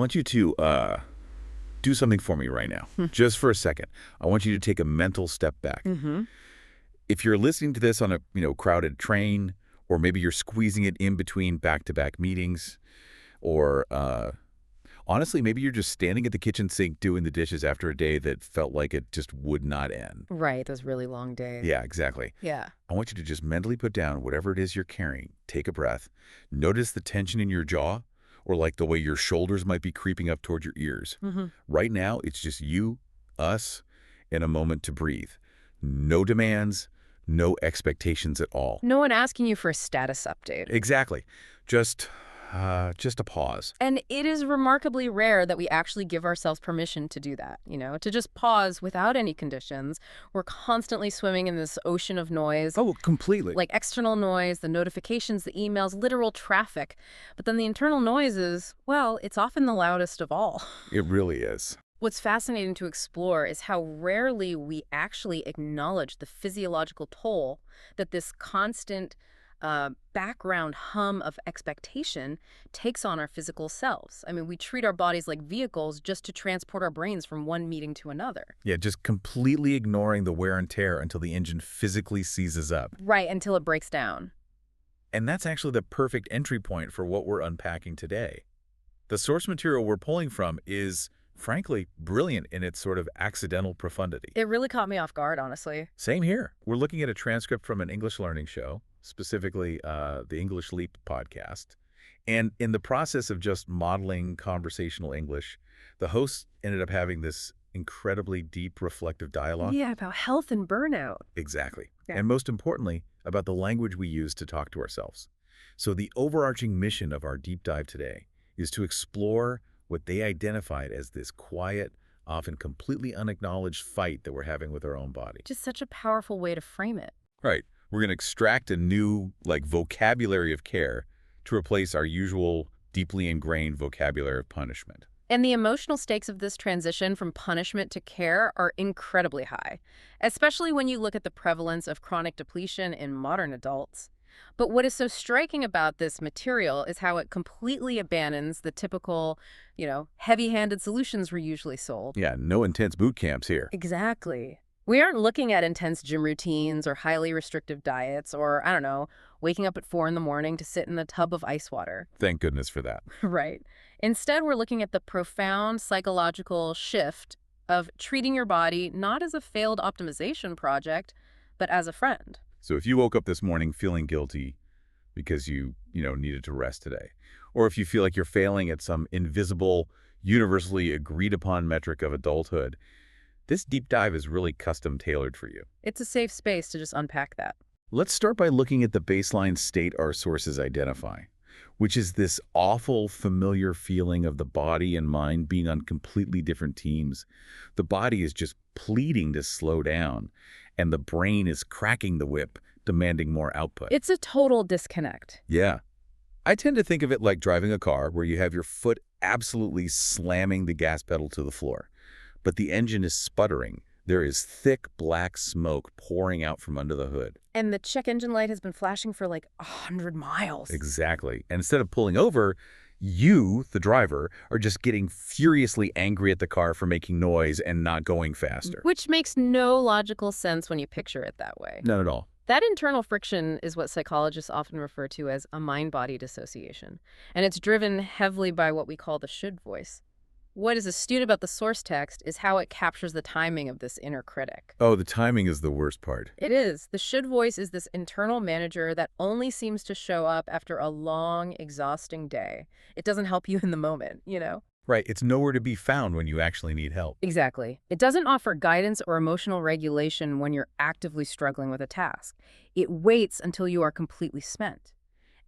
want you to do something for me right now, just for a second. I want you to take a mental step back. If you're listening to this on a crowded train, or maybe you're squeezing it in between back-to-back meetings, or honestly, maybe you're just standing at the kitchen sink doing the dishes after a day that felt like it just would not end. Right, those really long days. Yeah, exactly. Yeah. I want you to just mentally put down whatever it is you're carrying. Take a breath. Notice the tension in your jaw, or like the way your shoulders might be creeping up toward your ears. Right now, it's just you, us, and a moment to breathe. No demands, no expectations at all. No one asking you for a status update. Exactly. Just a pause. And it is remarkably rare that we actually give ourselves permission to do that, to just pause without any conditions. We're constantly swimming in this ocean of noise. Oh, completely. Like external noise, the notifications, the emails, literal traffic. But then the internal noise is, well, it's often the loudest of all. It really is. What's fascinating to explore is how rarely we actually acknowledge the physiological toll that this constant background hum of expectation takes on our physical selves. I mean, we treat our bodies like vehicles just to transport our brains from one meeting to another. Yeah, just completely ignoring the wear and tear until the engine physically seizes up. Right, until it breaks down. And that's actually the perfect entry point for what we're unpacking today. The source material we're pulling from is, frankly, brilliant in its sort of accidental profundity. It really caught me off guard, honestly. Same here. We're looking at a transcript from an English learning show, specifically the English Leap podcast. And in the process of just modeling conversational English, the host ended up having this incredibly deep, reflective dialogue. Yeah, about health and burnout. Exactly. Yeah. And most importantly, about the language we use to talk to ourselves. So the overarching mission of our deep dive today is to explore what they identified as this quiet, often completely unacknowledged fight that we're having with our own body. Just such a powerful way to frame it. Right. We're going to extract a new, vocabulary of care to replace our usual deeply ingrained vocabulary of punishment. And the emotional stakes of this transition from punishment to care are incredibly high, especially when you look at the prevalence of chronic depletion in modern adults. But what is so striking about this material is how it completely abandons the typical, heavy-handed solutions we're usually sold. Yeah, no intense boot camps here. Exactly. We aren't looking at intense gym routines or highly restrictive diets or, waking up at 4 a.m. to sit in a tub of ice water. Thank goodness for that. Right. Instead, we're looking at the profound psychological shift of treating your body not as a failed optimization project, but as a friend. So if you woke up this morning feeling guilty because you needed to rest today, or if you feel like you're failing at some invisible, universally agreed upon metric of adulthood, this deep dive is really custom tailored for you. It's a safe space to just unpack that. Let's start by looking at the baseline state our sources identify, which is this awful, familiar feeling of the body and mind being on completely different teams. The body is just pleading to slow down, and the brain is cracking the whip, demanding more output. It's a total disconnect. Yeah. I tend to think of it like driving a car where you have your foot absolutely slamming the gas pedal to the floor, but the engine is sputtering. There is thick black smoke pouring out from under the hood. And the check engine light has been flashing for 100 miles. Exactly. And instead of pulling over, you, the driver, are just getting furiously angry at the car for making noise and not going faster. Which makes no logical sense when you picture it that way. None at all. That internal friction is what psychologists often refer to as a mind-body dissociation. And it's driven heavily by what we call the should voice. What is astute about the source text is how it captures the timing of this inner critic. Oh, the timing is the worst part. It is. The should voice is this internal manager that only seems to show up after a long, exhausting day. It doesn't help you in the moment, Right. It's nowhere to be found when you actually need help. Exactly. It doesn't offer guidance or emotional regulation when you're actively struggling with a task. It waits until you are completely spent.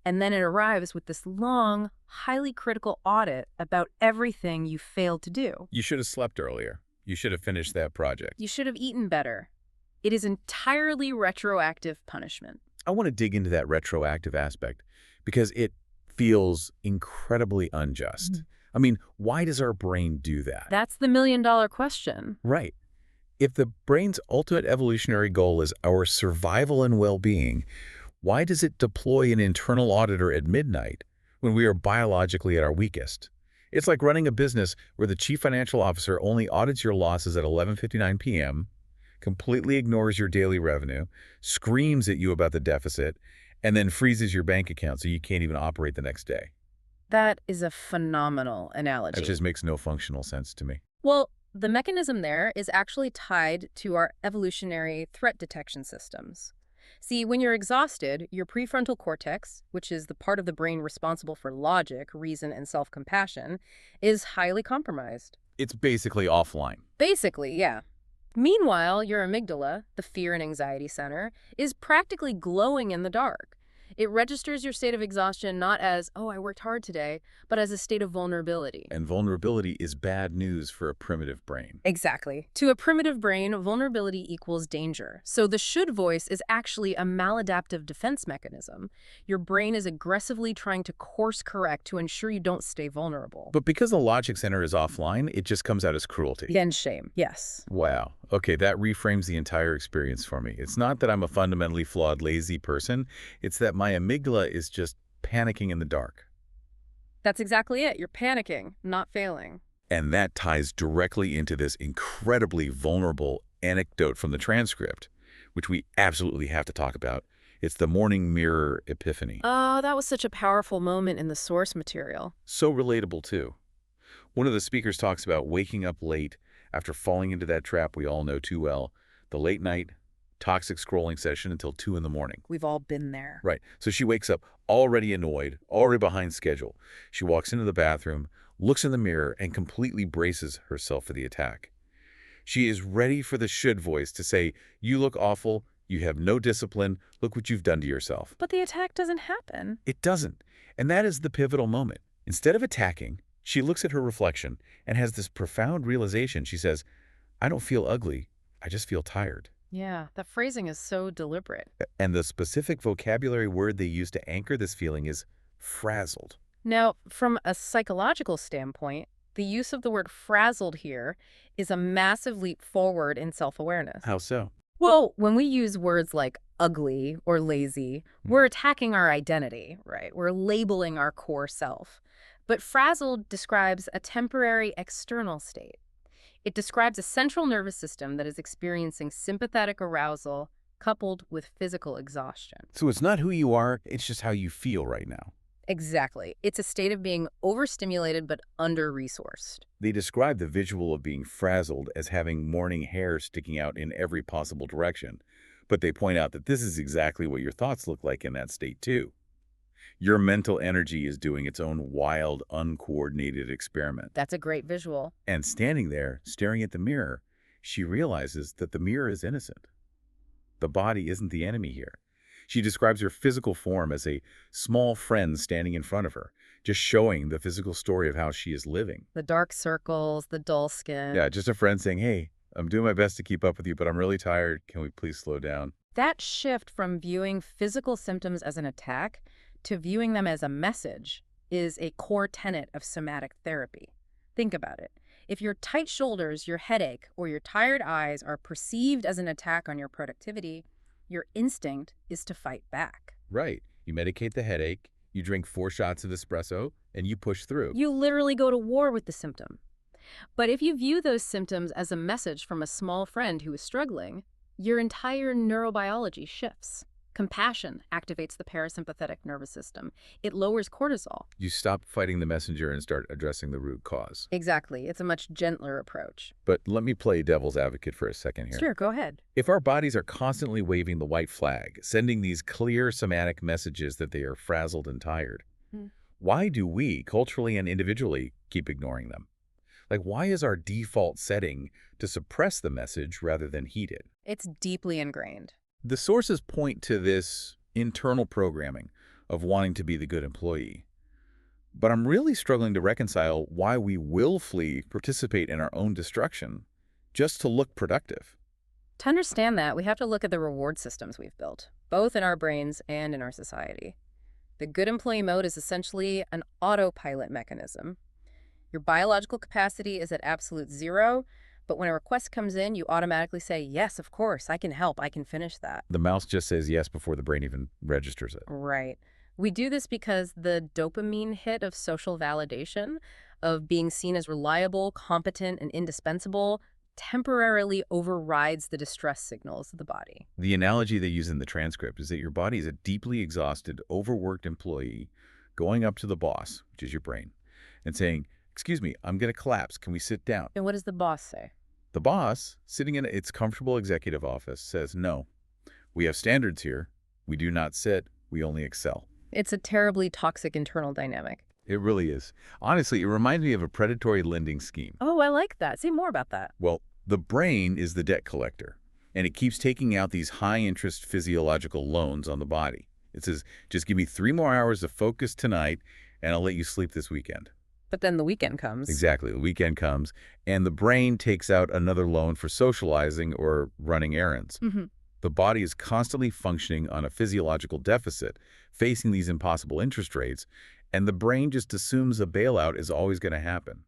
And then it arrives with this long, highly critical audit about everything you failed to do. You should have slept earlier. You should have finished that project. You should have eaten better. It is entirely retroactive punishment. I want to dig into that retroactive aspect because it feels incredibly unjust. I mean, why does our brain do that? That's the million-dollar question. Right. If the brain's ultimate evolutionary goal is our survival and well-being, why does it deploy an internal auditor at midnight when we are biologically at our weakest? It's like running a business where the chief financial officer only audits your losses at 11:59 p.m., completely ignores your daily revenue, screams at you about the deficit, and then freezes your bank account so you can't even operate the next day. That is a phenomenal That analogy. just makes no functional sense to me. Well, the mechanism there is actually tied to our evolutionary threat detection systems. See, when you're exhausted, your prefrontal cortex, which is the part of the brain responsible for logic, reason, and self-compassion, is highly compromised. It's basically offline. Basically, yeah. Meanwhile, your amygdala, the fear and anxiety center, is practically glowing in the dark. It registers your state of exhaustion not as, oh, I worked hard today, but as a state of vulnerability. And vulnerability is bad news for a primitive brain. Exactly. To a primitive brain, vulnerability equals danger. So the should voice is actually a maladaptive defense mechanism. Your brain is aggressively trying to course correct to ensure you don't stay vulnerable. But because the logic center is offline, it just comes out as cruelty. Then shame, yes. Wow. Okay, that reframes the entire experience for me. It's not that I'm a fundamentally flawed, lazy person. It's that my amygdala is just panicking in the dark. That's exactly it. You're panicking, not failing. And that ties directly into this incredibly vulnerable anecdote from the transcript, which we absolutely have to talk about. It's the morning mirror epiphany. Oh, that was such a powerful moment in the source material. So relatable, too. One of the speakers talks about waking up late after falling into that trap we all know too well, the late night, toxic scrolling session until 2 in the morning. We've all been there. Right. So she wakes up already annoyed, already behind schedule. She walks into the bathroom, looks in the mirror, and completely braces herself for the attack. She is ready for the should voice to say, you look awful, you have no discipline, look what you've done to yourself. But the attack doesn't happen. It doesn't. And that is the pivotal moment. Instead of attacking, she looks at her reflection and has this profound realization. She says, I don't feel ugly, I just feel tired. Yeah, the phrasing is so deliberate. And the specific vocabulary word they use to anchor this feeling is frazzled. Now, from a psychological standpoint, the use of the word frazzled here is a massive leap forward in self-awareness. How so? Well, when we use words like ugly or lazy, we're attacking our identity, right? We're labeling our core self. But frazzled describes a temporary external state. It describes a central nervous system that is experiencing sympathetic arousal coupled with physical exhaustion. So it's not who you are, it's just how you feel right now. Exactly. It's a state of being overstimulated but under-resourced. They describe the visual of being frazzled as having morning hair sticking out in every possible direction, but they point out that this is exactly what your thoughts look like in that state too. Your mental energy is doing its own wild, uncoordinated experiment. That's a great visual. And standing there, staring at the mirror, she realizes that the mirror is innocent. The body isn't the enemy here. She describes her physical form as a small friend standing in front of her, just showing the physical story of how she is living. The dark circles, the dull skin. Yeah, just a friend saying, hey, I'm doing my best to keep up with you, but I'm really tired. Can we please slow down? That shift from viewing physical symptoms as an attack to viewing them as a message is a core tenet of somatic therapy. Think about it. If your tight shoulders, your headache, or your tired eyes are perceived as an attack on your productivity, your instinct is to fight back. Right. You medicate the headache, you drink 4 shots of espresso, and you push through. You literally go to war with the symptom. But if you view those symptoms as a message from a small friend who is struggling, your entire neurobiology shifts. Compassion activates the parasympathetic nervous system. It lowers cortisol. You stop fighting the messenger and start addressing the root cause. Exactly. It's a much gentler approach. But let me play devil's advocate for a second here. Sure, go ahead. If our bodies are constantly waving the white flag, sending these clear somatic messages that they are frazzled and tired, why do we, culturally and individually, keep ignoring them? Like, why is our default setting to suppress the message rather than heed it? It's deeply ingrained. The sources point to this internal programming of wanting to be the good employee. But I'm really struggling to reconcile why we willfully participate in our own destruction just to look productive. To understand that, we have to look at the reward systems we've built, both in our brains and in our society. The good employee mode is essentially an autopilot mechanism. Your biological capacity is at absolute zero, but when a request comes in, you automatically say, yes, of course, I can help, I can finish that. The mouse just says yes before the brain even registers it. Right. We do this because the dopamine hit of social validation of being seen as reliable, competent, and indispensable temporarily overrides the distress signals of the body. The analogy they use in the transcript is that your body is a deeply exhausted, overworked employee going up to the boss, which is your brain, and saying, "Excuse me, I'm going to collapse. Can we sit down?" And what does the boss say? The boss, sitting in its comfortable executive office, says, "No, we have standards here. We do not sit. We only excel." It's a terribly toxic internal dynamic. It really is. Honestly, it reminds me of a predatory lending scheme. Oh, I like that. Say more about that. Well, the brain is the debt collector, and it keeps taking out these high-interest physiological loans on the body. It says, "Just give me 3 more hours of focus tonight, and I'll let you sleep this weekend." But then the weekend comes. Exactly. The weekend comes, and the brain takes out another loan for socializing or running errands. The body is constantly functioning on a physiological deficit, facing these impossible interest rates, and the brain just assumes a bailout is always going to happen.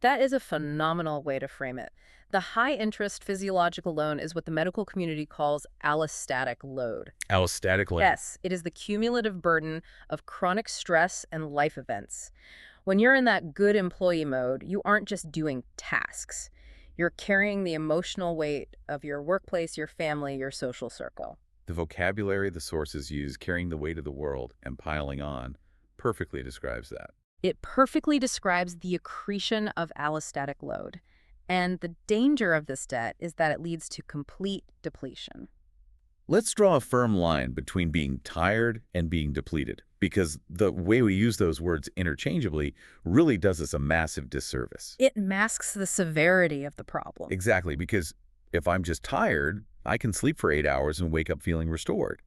That is a phenomenal way to frame it. The high-interest physiological loan is what the medical community calls allostatic load. Allostatic load. Yes, it is the cumulative burden of chronic stress and life events. When you're in that good employee mode, you aren't just doing tasks. You're carrying the emotional weight of your workplace, your family, your social circle. The vocabulary the sources use, carrying the weight of the world and piling on, perfectly describes that. It perfectly describes the accretion of allostatic load. And the danger of this debt is that it leads to complete depletion. Let's draw a firm line between being tired and being depleted, because the way we use those words interchangeably really does us a massive disservice. It masks the severity of the problem. Exactly, because if I'm just tired, I can sleep for 8 hours and wake up feeling restored.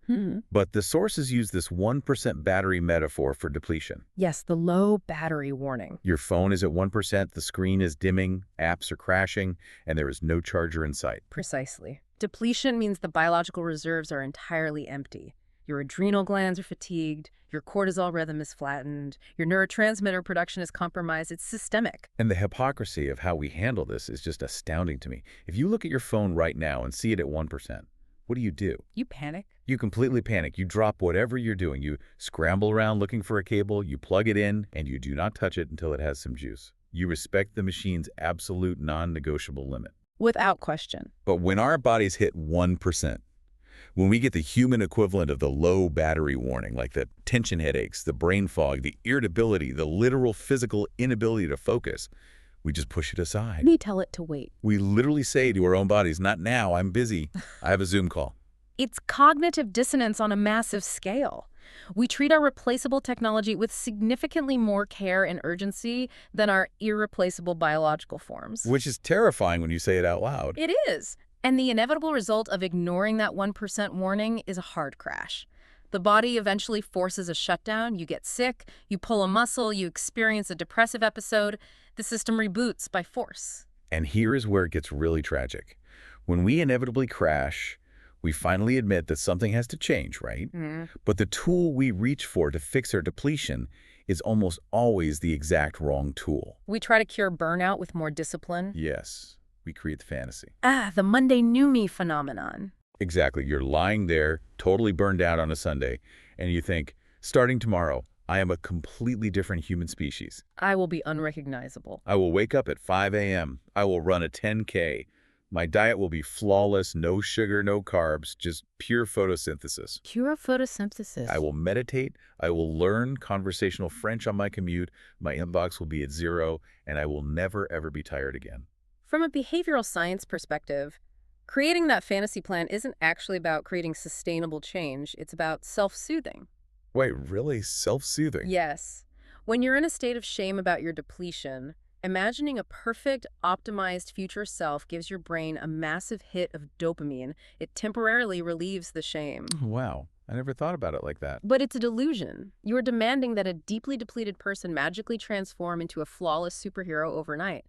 But the sources use this 1% battery metaphor for depletion. Yes, the low battery warning. Your phone is at 1%, the screen is dimming, apps are crashing, and there is no charger in sight. Precisely. Depletion means the biological reserves are entirely empty. Your adrenal glands are fatigued, your cortisol rhythm is flattened, your neurotransmitter production is compromised. It's systemic. And the hypocrisy of how we handle this is just astounding to me. If you look at your phone right now and see it at 1%, what do? You panic. You completely panic. You drop whatever you're doing. You scramble around looking for a cable, you plug it in, and you do not touch it until it has some juice. You respect the machine's absolute non-negotiable limit. Without question. But when our bodies hit 1%, when we get the human equivalent of the low battery warning, like the tension headaches, the brain fog, the irritability, the literal physical inability to focus, we just push it aside. We tell it to wait. We literally say to our own bodies, "Not now, I'm busy. I have a Zoom call." It's cognitive dissonance on a massive scale. We treat our replaceable technology with significantly more care and urgency than our irreplaceable biological forms. Which is terrifying when you say it out loud. It is. And the inevitable result of ignoring that 1% warning is a hard crash. The body eventually forces a shutdown. You get sick, you pull a muscle, you experience a depressive episode. The system reboots by force. And here is where it gets really tragic. When we inevitably crash, we finally admit that something has to change, right? But the tool we reach for to fix our depletion is almost always the exact wrong tool. We try to cure burnout with more discipline. Yes, we create the fantasy. The Monday New Me phenomenon. Exactly. You're lying there, totally burned out on a Sunday, and you think, starting tomorrow, I am a completely different human species. I will be unrecognizable. I will wake up at 5 a.m. I will run a 10K. My diet will be flawless, no sugar, no carbs, just pure photosynthesis. Pure photosynthesis. I will meditate. I will learn conversational French on my commute. My inbox will be at 0, and I will never, ever be tired again. From a behavioral science perspective, creating that fantasy plan isn't actually about creating sustainable change. It's about self-soothing. Wait, really? Self-soothing? Yes. When you're in a state of shame about your depletion, imagining a perfect, optimized future self gives your brain a massive hit of dopamine. It temporarily relieves the shame. Wow. I never thought about it like that. But it's a delusion. You're demanding that a deeply depleted person magically transform into a flawless superhero overnight.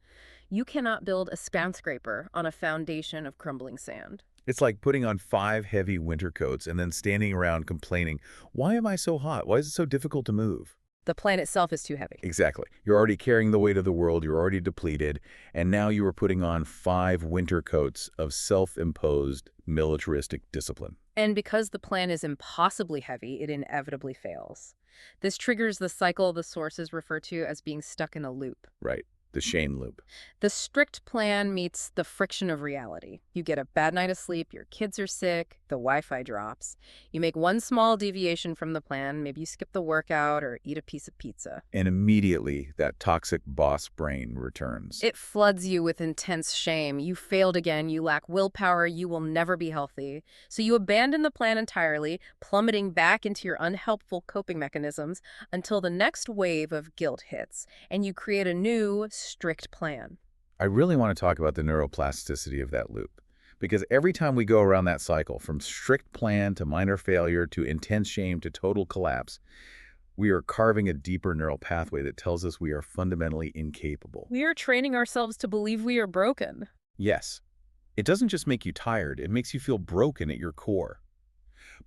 You cannot build a skyscraper on a foundation of crumbling sand. It's like putting on 5 heavy winter coats and then standing around complaining, "Why am I so hot? Why is it so difficult to move?" The plan itself is too heavy. Exactly. You're already carrying the weight of the world, you're already depleted, and now you are putting on 5 winter coats of self-imposed militaristic discipline. And because the plan is impossibly heavy, it inevitably fails. This triggers the cycle the sources refer to as being stuck in a loop. Right. The Shane loop. The strict plan meets the friction of reality. You get a bad night of sleep, your kids are sick, the Wi-Fi drops. You make one small deviation from the plan, maybe you skip the workout or eat a piece of pizza. And immediately, that toxic boss brain returns. It floods you with intense shame. You failed again, you lack willpower, you will never be healthy. So you abandon the plan entirely, plummeting back into your unhelpful coping mechanisms until the next wave of guilt hits, and you create a new, strict plan. I really want to talk about the neuroplasticity of that loop. Because every time we go around that cycle, from strict plan to minor failure to intense shame to total collapse, we are carving a deeper neural pathway that tells us we are fundamentally incapable. We are training ourselves to believe we are broken. Yes, it doesn't just make you tired, it makes you feel broken at your core.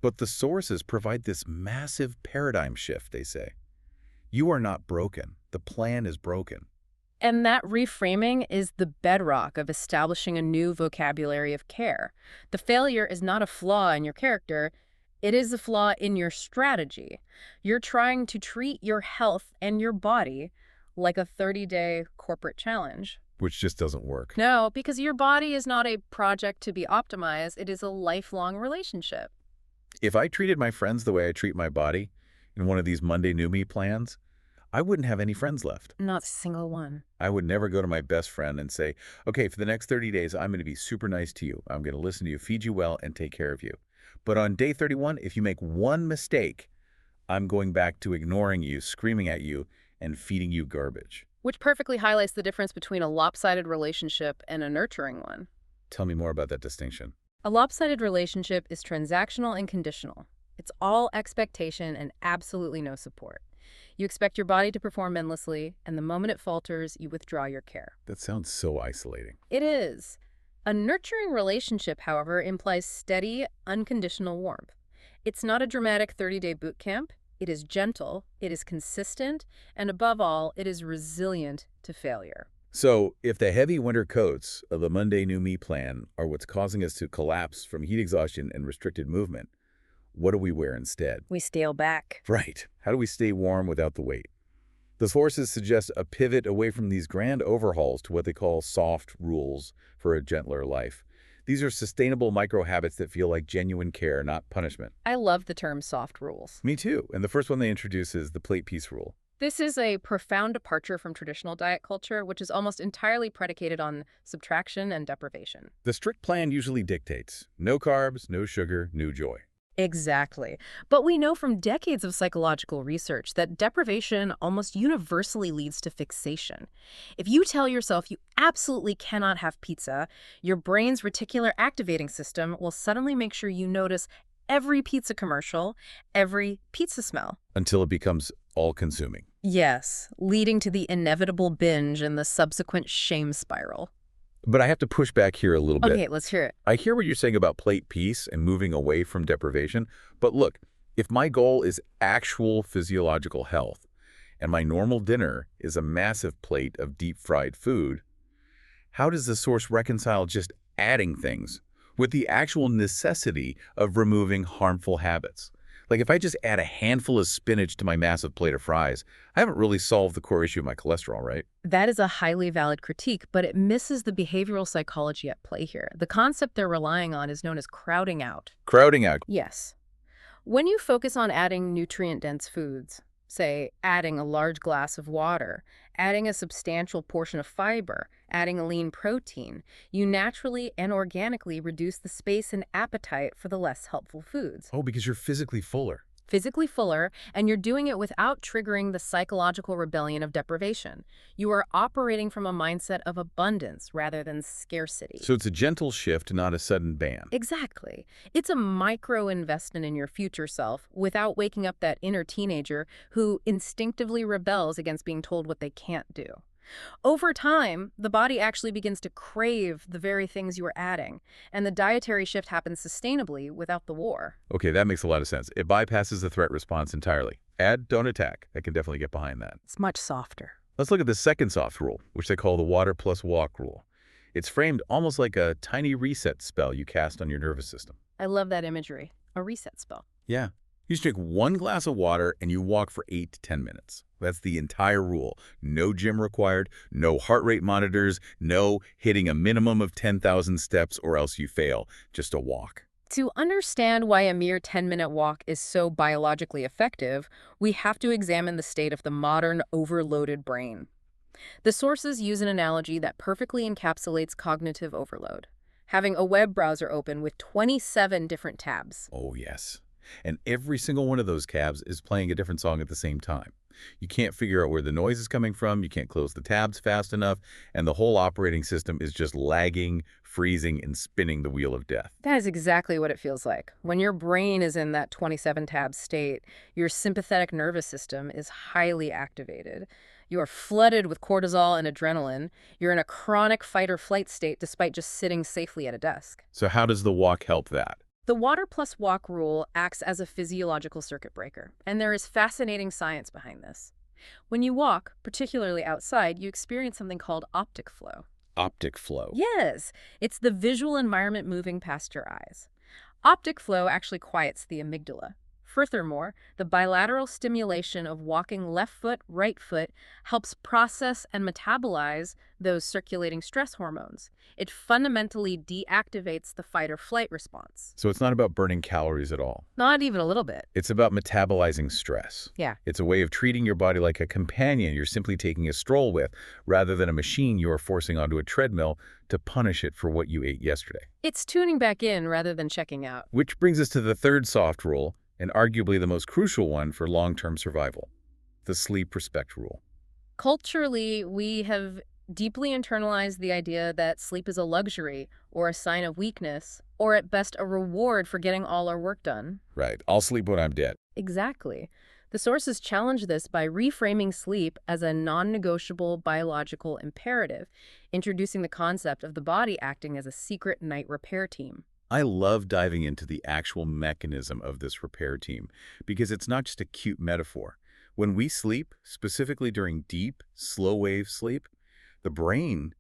But the sources provide this massive paradigm shift, they say. You are not broken. The plan is broken. And that reframing is the bedrock of establishing a new vocabulary of care. The failure is not a flaw in your character, it is a flaw in your strategy. You're trying to treat your health and your body like a 30-day corporate challenge. Which just doesn't work. No, because your body is not a project to be optimized, it is a lifelong relationship. If I treated my friends the way I treat my body in one of these Monday New Me plans, I wouldn't have any friends left. Not a single one. I would never go to my best friend and say, okay, for the next 30 days, I'm going to be super nice to you. I'm going to listen to you, feed you well, and take care of you. But on day 31, if you make one mistake, I'm going back to ignoring you, screaming at you, and feeding you garbage. Which perfectly highlights the difference between a lopsided relationship and a nurturing one. Tell me more about that distinction. A lopsided relationship is transactional and conditional. It's all expectation and absolutely no support. You expect your body to perform endlessly, and the moment it falters, you withdraw your care. That sounds so isolating. It is. A nurturing relationship, however, implies steady, unconditional warmth. It's not a dramatic 30-day boot camp. It is gentle, it is consistent, and above all, it is resilient to failure. So, if the heavy winter coats of the Monday New Me plan are what's causing us to collapse from heat exhaustion and restricted movement, what do we wear instead? We scale back. Right. How do we stay warm without the weight? The sources suggest a pivot away from these grand overhauls to what they call soft rules for a gentler life. These are sustainable micro-habits that feel like genuine care, not punishment. I love the term soft rules. Me too. And the first one they introduce is the plate piece rule. This is a profound departure from traditional diet culture, which is almost entirely predicated on subtraction and deprivation. The strict plan usually dictates no carbs, no sugar, no joy. Exactly. But we know from decades of psychological research that deprivation almost universally leads to fixation. If you tell yourself you absolutely cannot have pizza, your brain's reticular activating system will suddenly make sure you notice every pizza commercial, every pizza smell. Until it becomes all-consuming. Yes, leading to the inevitable binge and the subsequent shame spiral. But I have to push back here a little bit. Okay, let's hear it. I hear what you're saying about plate peace and moving away from deprivation. But look, if my goal is actual physiological health and my normal dinner is a massive plate of deep-fried food, how does the source reconcile just adding things with the actual necessity of removing harmful habits? Like if I just add a handful of spinach to my massive plate of fries, I haven't really solved the core issue of my cholesterol, right? That is a highly valid critique, but it misses the behavioral psychology at play here. The concept they're relying on is known as crowding out. Crowding out. Yes. When you focus on adding nutrient-dense foods, say adding a large glass of water, adding a substantial portion of fiber, adding a lean protein, you naturally and organically reduce the space and appetite for the less helpful foods. Oh, because you're physically fuller. Physically fuller, and you're doing it without triggering the psychological rebellion of deprivation. You are operating from a mindset of abundance rather than scarcity. So it's a gentle shift, not a sudden ban. Exactly. It's a micro investment in your future self without waking up that inner teenager who instinctively rebels against being told what they can't do. Over time, the body actually begins to crave the very things you are adding, and the dietary shift happens sustainably without the war. Okay, that makes a lot of sense. It bypasses the threat response entirely. Add, don't attack. I can definitely get behind that. It's much softer. Let's look at the second soft rule, which they call the water plus walk rule. It's framed almost like a tiny reset spell you cast on your nervous system. I love that imagery. A reset spell. Yeah. You just drink 1 glass of water and you walk for 8 to 10 minutes. That's the entire rule. No gym required, no heart rate monitors, no hitting a minimum of 10,000 steps or else you fail. Just a walk. To understand why a mere 10-minute walk is so biologically effective, we have to examine the state of the modern, overloaded brain. The sources use an analogy that perfectly encapsulates cognitive overload. Having a web browser open with 27 different tabs. Oh, yes. And every single one of those tabs is playing a different song at the same time. You can't figure out where the noise is coming from, you can't close the tabs fast enough, and the whole operating system is just lagging, freezing, and spinning the wheel of death. That is exactly what it feels like. When your brain is in that 27-tab state, your sympathetic nervous system is highly activated. You are flooded with cortisol and adrenaline. You're in a chronic fight-or-flight state despite just sitting safely at a desk. So how does the walk help that? The water plus walk rule acts as a physiological circuit breaker, and there is fascinating science behind this. When you walk, particularly outside, you experience something called optic flow. Optic flow. Yes, it's the visual environment moving past your eyes. Optic flow actually quiets the amygdala. Furthermore, the bilateral stimulation of walking left foot, right foot helps process and metabolize those circulating stress hormones. It fundamentally deactivates the fight-or-flight response. So it's not about burning calories at all. Not even a little bit. It's about metabolizing stress. Yeah. It's a way of treating your body like a companion you're simply taking a stroll with, rather than a machine you are forcing onto a treadmill to punish it for what you ate yesterday. It's tuning back in rather than checking out. Which brings us to the third soft rule, and arguably the most crucial one for long-term survival, the sleep respect rule. Culturally, we have deeply internalized the idea that sleep is a luxury or a sign of weakness, or at best a reward for getting all our work done. Right. I'll sleep when I'm dead. Exactly. The sources challenge this by reframing sleep as a non-negotiable biological imperative, introducing the concept of the body acting as a secret night repair team. I love diving into the actual mechanism of this repair team because it's not just a cute metaphor. When we sleep, specifically during deep, slow-wave sleep, the brain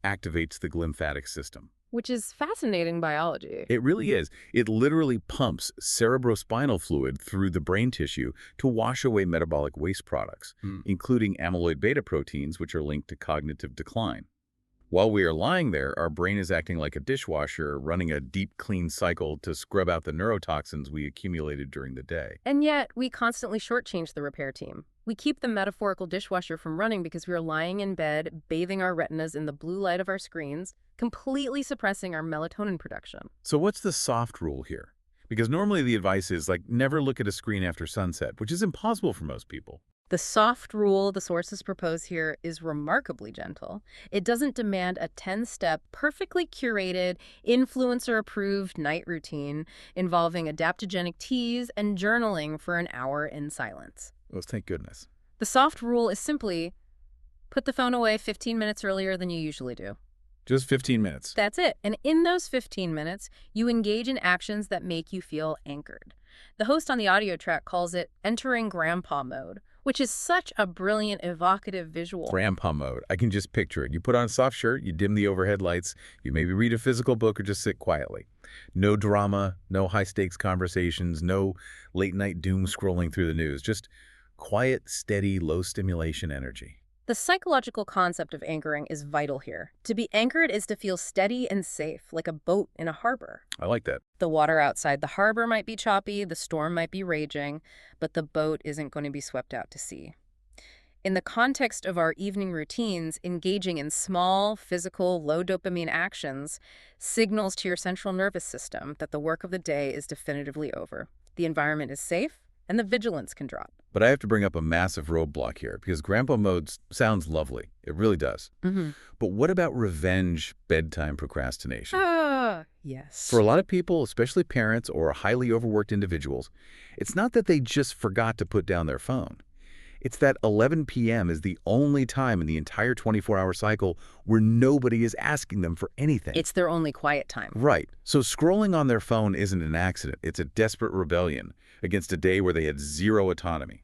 activates the glymphatic system. Which is fascinating biology. It really is. It literally pumps cerebrospinal fluid through the brain tissue to wash away metabolic waste products, including amyloid beta proteins, which are linked to cognitive decline. While we are lying there, our brain is acting like a dishwasher, running a deep clean cycle to scrub out the neurotoxins we accumulated during the day. And yet, we constantly shortchange the repair team. We keep the metaphorical dishwasher from running because we are lying in bed, bathing our retinas in the blue light of our screens, completely suppressing our melatonin production. So what's the soft rule here? Because normally the advice is like never look at a screen after sunset, which is impossible for most people. The soft rule the sources propose here is remarkably gentle. It doesn't demand a 10-step, perfectly curated, influencer-approved night routine involving adaptogenic teas and journaling for an hour in silence. Well, thank goodness. The soft rule is simply put the phone away 15 minutes earlier than you usually do. Just 15 minutes. That's it. And in those 15 minutes, you engage in actions that make you feel anchored. The host on the audio track calls it entering grandpa mode, which is such a brilliant, evocative visual. Grandpa mode. I can just picture it. You put on a soft shirt, you dim the overhead lights, you maybe read a physical book or just sit quietly. No drama, no high-stakes conversations, no late-night doom scrolling through the news. Just quiet, steady, low-stimulation energy. The psychological concept of anchoring is vital here. To be anchored is to feel steady and safe, like a boat in a harbor. I like that. The water outside the harbor might be choppy, the storm might be raging, but the boat isn't going to be swept out to sea. In the context of our evening routines, engaging in small, physical, low dopamine actions signals to your central nervous system that the work of the day is definitively over. The environment is safe, and the vigilance can drop. But I have to bring up a massive roadblock here because grandpa mode sounds lovely. It really does. But what about revenge bedtime procrastination? Yes. For a lot of people, especially parents or highly overworked individuals, it's not that they just forgot to put down their phone. It's that 11 p.m. is the only time in the entire 24-hour cycle where nobody is asking them for anything. It's their only quiet time. Right. So scrolling on their phone isn't an accident. It's a desperate rebellion against a day where they had zero autonomy.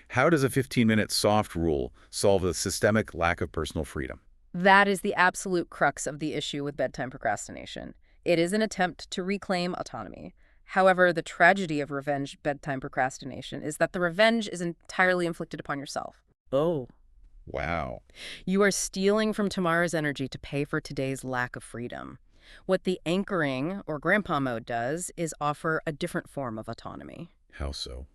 How does a 15-minute soft rule solve the systemic lack of personal freedom? That is the absolute crux of the issue with bedtime procrastination. It is an attempt to reclaim autonomy. However, the tragedy of revenge bedtime procrastination is that the revenge is entirely inflicted upon yourself. Oh. Wow. You are stealing from tomorrow's energy to pay for today's lack of freedom. What the anchoring, or grandpa mode, does is offer a different form of autonomy. How so?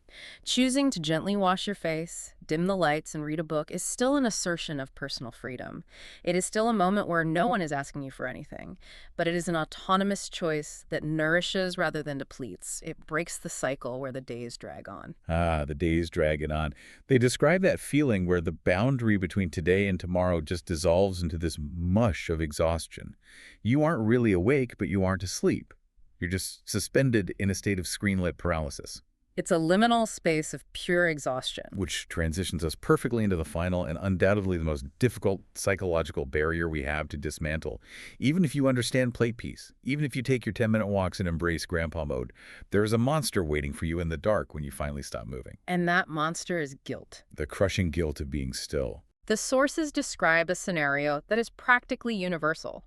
Choosing to gently wash your face, dim the lights, and read a book is still an assertion of personal freedom. It is still a moment where no one is asking you for anything, but it is an autonomous choice that nourishes rather than depletes. It breaks the cycle where the days drag on. Ah, the days dragging on. They describe that feeling where the boundary between today and tomorrow just dissolves into this mush of exhaustion. You aren't really awake, but you aren't asleep. You're just suspended in a state of screen-lit paralysis. It's a liminal space of pure exhaustion. Which transitions us perfectly into the final and undoubtedly the most difficult psychological barrier we have to dismantle. Even if you understand plate piece, even if you take your 10-minute walks and embrace grandpa mode, there's a monster waiting for you in the dark when you finally stop moving. And that monster is guilt. The crushing guilt of being still. The sources describe a scenario that is practically universal.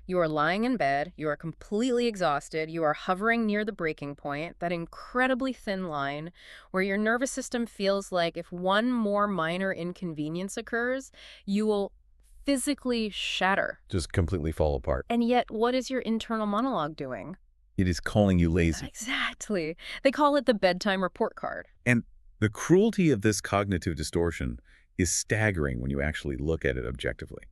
You are lying in bed, you are completely exhausted, you are hovering near the breaking point, that incredibly thin line where your nervous system feels like if one more minor inconvenience occurs, you will physically shatter. Just completely fall apart. And yet, what is your internal monologue doing? It is calling you lazy. Exactly. They call it the bedtime report card. And the cruelty of this cognitive distortion is staggering when you actually look at it objectively.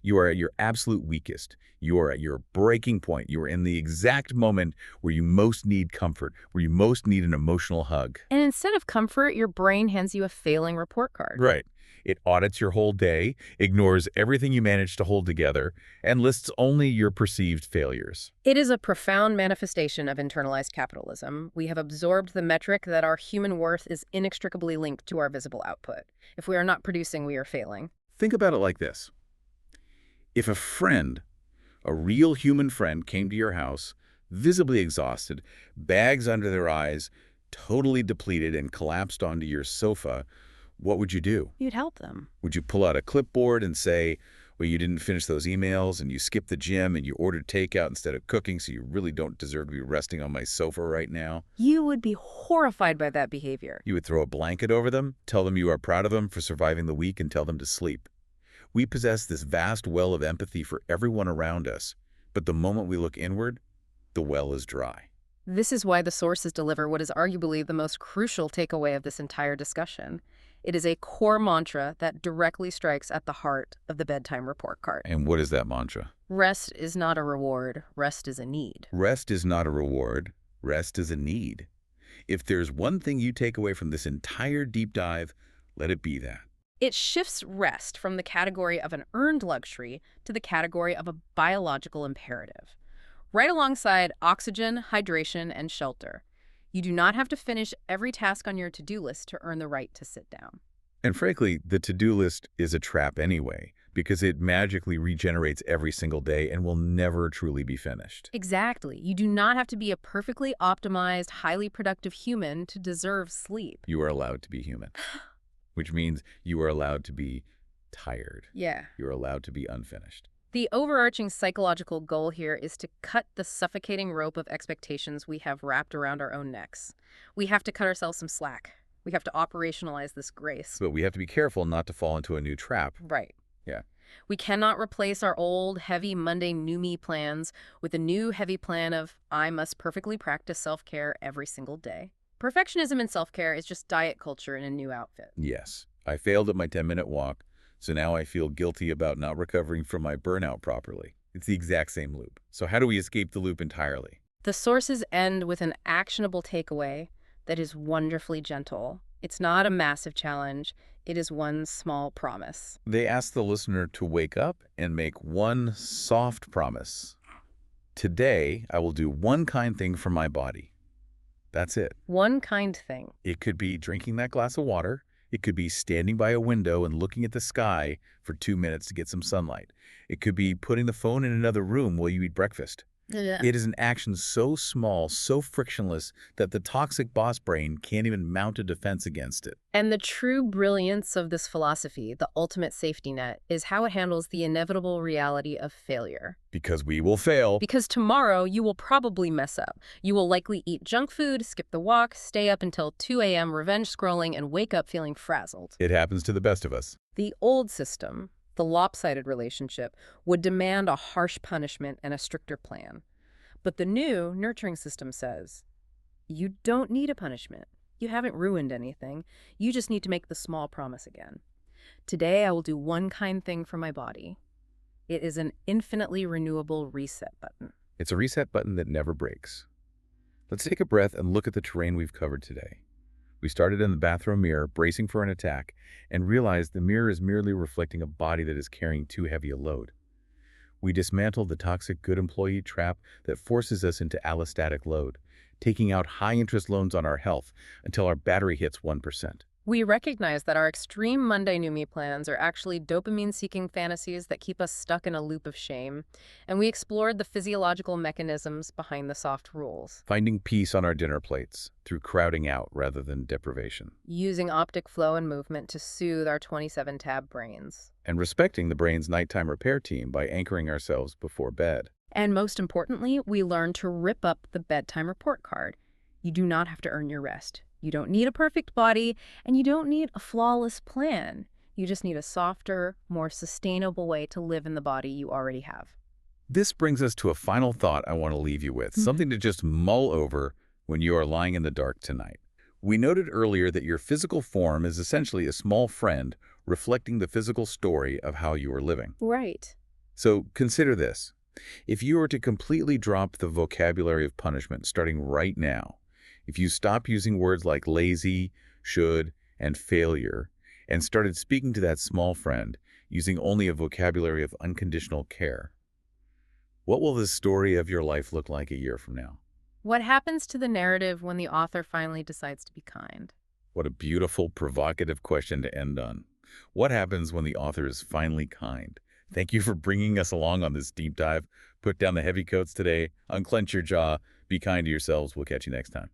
You are at your absolute weakest. You are at your breaking point. You are in the exact moment where you most need comfort, where you most need an emotional hug. And instead of comfort, your brain hands you a failing report card. Right. It audits your whole day, ignores everything you managed to hold together, and lists only your perceived failures. It is a profound manifestation of internalized capitalism. We have absorbed the metric that our human worth is inextricably linked to our visible output. If we are not producing, we are failing. Think about it like this. If a friend, a real human friend, came to your house, visibly exhausted, bags under their eyes, totally depleted, and collapsed onto your sofa, what would you do? You'd help them. Would you pull out a clipboard and say, well, you didn't finish those emails and you skipped the gym and you ordered takeout instead of cooking, so you really don't deserve to be resting on my sofa right now? You would be horrified by that behavior. You would throw a blanket over them, tell them you are proud of them for surviving the week, and tell them to sleep. We possess this vast well of empathy for everyone around us, but the moment we look inward, the well is dry. This is why the sources deliver what is arguably the most crucial takeaway of this entire discussion. It is a core mantra that directly strikes at the heart of the bedtime report card. And what is that mantra? Rest is not a reward. Rest is a need. Rest is not a reward. Rest is a need. If there's one thing you take away from this entire deep dive, let it be that. It shifts rest from the category of an earned luxury to the category of a biological imperative. Right alongside oxygen, hydration, and shelter. You do not have to finish every task on your to-do list to earn the right to sit down. And frankly, the to-do list is a trap anyway, because it magically regenerates every single day and will never truly be finished. Exactly. You do not have to be a perfectly optimized, highly productive human to deserve sleep. You are allowed to be human, which means you are allowed to be tired. Yeah. You're allowed to be unfinished. The overarching psychological goal here is to cut the suffocating rope of expectations we have wrapped around our own necks. We have to cut ourselves some slack. We have to operationalize this grace. But we have to be careful not to fall into a new trap. Right. Yeah. We cannot replace our old, heavy Monday new me plans with a new heavy plan of, I must perfectly practice self-care every single day. Perfectionism in self-care is just diet culture in a new outfit. Yes. I failed at my 10-minute walk, so now I feel guilty about not recovering from my burnout properly. It's the exact same loop. So how do we escape the loop entirely? The sources end with an actionable takeaway that is wonderfully gentle. It's not a massive challenge. It is one small promise. They ask the listener to wake up and make one soft promise. Today, I will do one kind thing for my body. That's it. One kind thing. It could be drinking that glass of water. It could be standing by a window and looking at the sky for 2 minutes to get some sunlight. It could be putting the phone in another room while you eat breakfast. Yeah. It is an action so small, so frictionless, that the toxic boss brain can't even mount a defense against it. And the true brilliance of this philosophy, the ultimate safety net, is how it handles the inevitable reality of failure. Because we will fail. Because tomorrow you will probably mess up. You will likely eat junk food, skip the walk, stay up until 2 a.m. revenge scrolling, and wake up feeling frazzled. It happens to the best of us. The old system, the lopsided relationship, would demand a harsh punishment and a stricter plan. But the new, nurturing system says, you don't need a punishment. You haven't ruined anything. You just need to make the small promise again. Today I will do one kind thing for my body. It is an infinitely renewable reset button. It's a reset button that never breaks. Let's take a breath and look at the terrain we've covered today. We started in the bathroom mirror, bracing for an attack, and realized the mirror is merely reflecting a body that is carrying too heavy a load. We dismantled the toxic good employee trap that forces us into allostatic load, taking out high-interest loans on our health until our battery hits 1%. We recognize that our extreme Monday New Me plans are actually dopamine-seeking fantasies that keep us stuck in a loop of shame, and we explored the physiological mechanisms behind the soft rules. Finding peace on our dinner plates through crowding out rather than deprivation. Using optic flow and movement to soothe our 27-tab brains. And respecting the brain's nighttime repair team by anchoring ourselves before bed. And most importantly, we learned to rip up the bedtime report card. You do not have to earn your rest. You don't need a perfect body, and you don't need a flawless plan. You just need a softer, more sustainable way to live in the body you already have. This brings us to a final thought I want to leave you with, something to just mull over when you are lying in the dark tonight. We noted earlier that your physical form is essentially a small friend reflecting the physical story of how you are living. Right. So consider this. If you were to completely drop the vocabulary of punishment starting right now, if you stop using words like lazy, should, and failure, and started speaking to that small friend using only a vocabulary of unconditional care, what will the story of your life look like a year from now? What happens to the narrative when the author finally decides to be kind? What a beautiful, provocative question to end on. What happens when the author is finally kind? Thank you for bringing us along on this deep dive. Put down the heavy coats today, unclench your jaw, be kind to yourselves. We'll catch you next time.